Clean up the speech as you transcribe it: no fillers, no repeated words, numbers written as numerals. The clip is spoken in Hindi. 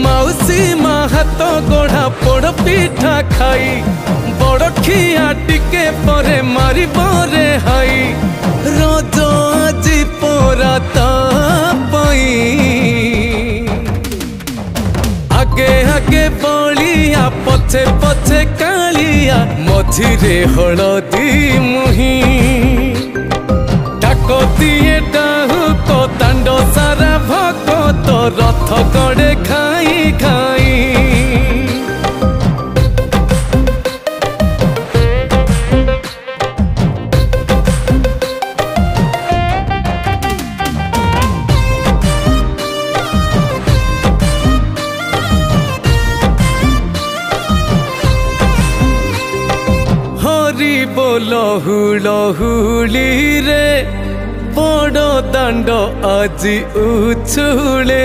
माउसी मा हाथ गढ़ा पोड़ पिठा खाई बड़ खिया टिके परे मारी बरे हाई रज आजी पोरा तापई आगे आगे बलिया पछे पछे कालिया मझिरे हलदी मुही डाक दिए डाहु को दांड सारा भगत रथ गड़े खाई खाई हरि बोल हुलहुली रे बड़ दांड आजी उछुले।